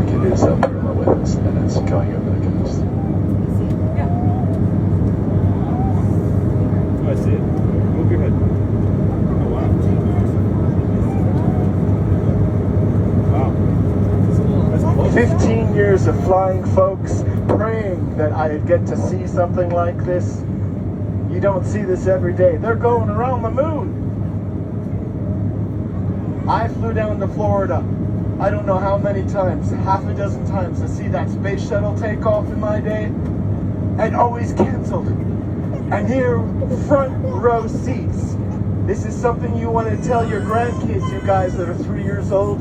can do so for my witness, and it's going over the coast. Yeah. Oh, I see it. Move your head. Oh, wow. Wow. That's close. 15 years of flying, folks, praying that I'd get to see something like this. You don't see this every day. They're going around the moon. I flew down to Florida, I don't know how many times, half a dozen times, to see that space shuttle take off in my day, and always canceled. And here, front row seats. This is something you want to tell your grandkids, you guys that are 3 years old.